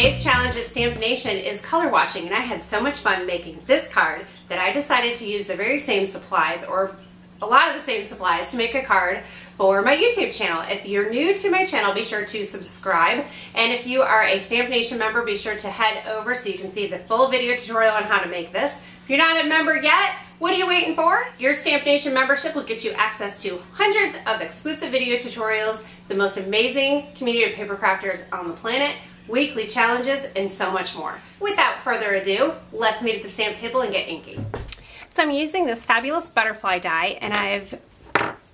Today's challenge at StampNation is color washing, and I had so much fun making this card that I decided to use the very same supplies, or a lot of the same supplies, to make a card for my YouTube channel. If you're new to my channel, be sure to subscribe, and if you are a StampNation member, be sure to head over so you can see the full video tutorial on how to make this. If you're not a member yet, what are you waiting for? Your StampNation membership will get you access to hundreds of exclusive video tutorials, the most amazing community of paper crafters on the planet, weekly challenges, and so much more. Without further ado, let's meet at the stamp table and get inky. So I'm using this fabulous butterfly die, and I've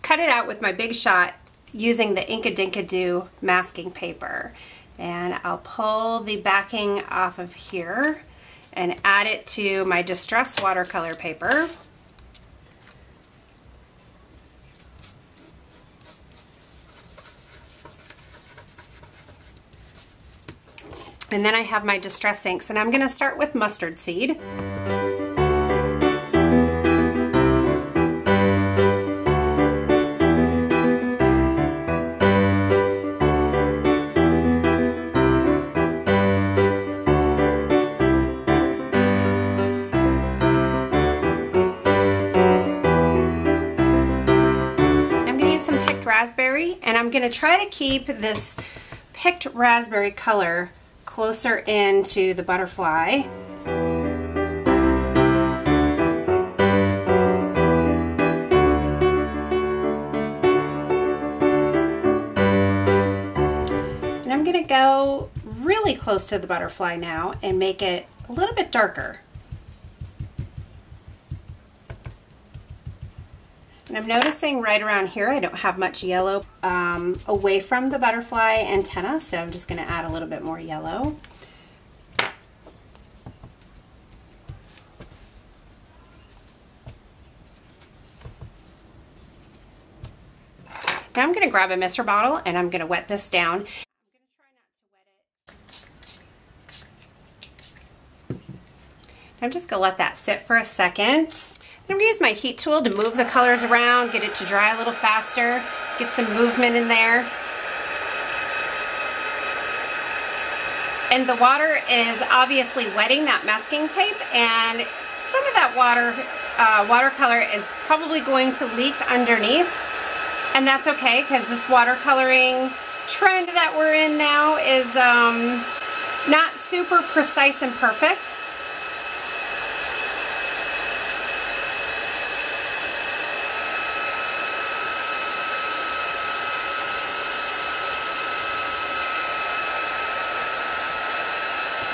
cut it out with my Big Shot using the Inkadinkado masking paper. And I'll pull the backing off of here and add it to my Distress watercolor paper. And then I have my Distress inks, and I'm going to start with mustard seed. Raspberry, and I'm going to try to keep this picked raspberry color closer into the butterfly. And I'm going to go really close to the butterfly now and make it a little bit darker. And I'm noticing right around here I don't have much yellow away from the butterfly antenna, so I'm just going to add a little bit more yellow. Now I'm going to grab a mister bottle and I'm going to wet this down. I'm just going to let that sit for a second. I'm going to use my heat tool to move the colors around, get it to dry a little faster, get some movement in there. And the water is obviously wetting that masking tape, and some of that watercolor is probably going to leak underneath. And that's okay, because this watercoloring trend that we're in now is not super precise and perfect.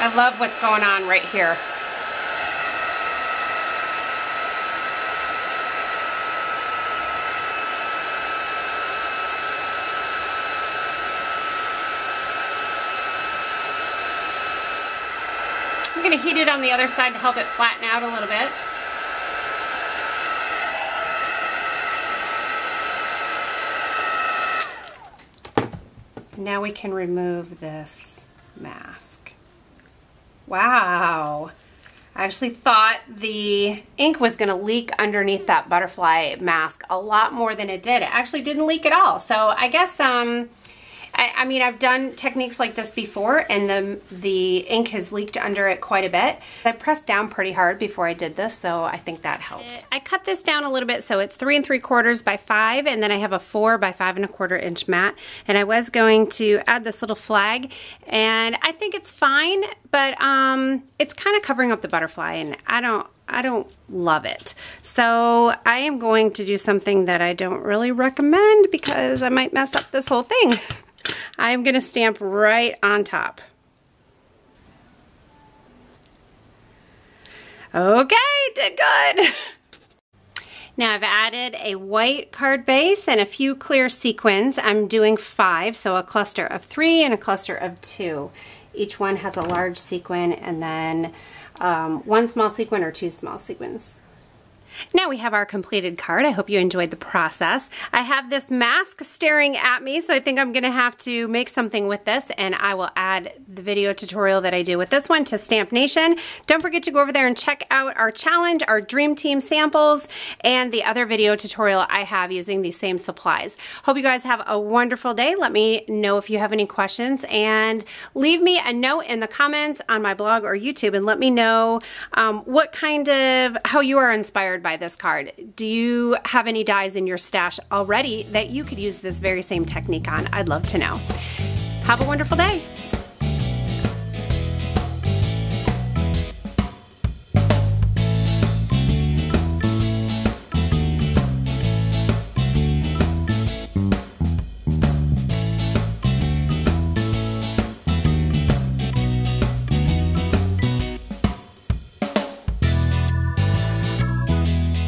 I love what's going on right here. I'm going to heat it on the other side to help it flatten out a little bit. Now we can remove this mask. Wow, I actually thought the ink was going to leak underneath that butterfly mask a lot more than it did. It actually didn't leak at all. So I guess, I mean, I've done techniques like this before, and the ink has leaked under it quite a bit. I pressed down pretty hard before I did this, so I think that helped. I cut this down a little bit, so it's 3 3/4 by 5, and then I have a 4 by 5 1/4 inch mat. And I was going to add this little flag, and I think it's fine, but it's kind of covering up the butterfly, and I don't love it. So I am going to do something that I don't really recommend because I might mess up this whole thing. I'm going to stamp right on top. Okay, did good. Now I've added a white card base and a few clear sequins. I'm doing 5, so a cluster of 3 and a cluster of 2. Each one has a large sequin and then 1 small sequin or 2 small sequins. Now we have our completed card. I hope you enjoyed the process. I have this mask staring at me, so I think I'm gonna have to make something with this, and I will add the video tutorial that I do with this one to StampNation. Don't forget to go over there and check out our challenge, our Dream Team samples, and the other video tutorial I have using these same supplies. Hope you guys have a wonderful day. Let me know if you have any questions, and leave me a note in the comments on my blog or YouTube and let me know how you are inspired by this card. Do you have any dies in your stash already that you could use this very same technique on? I'd love to know. Have a wonderful day.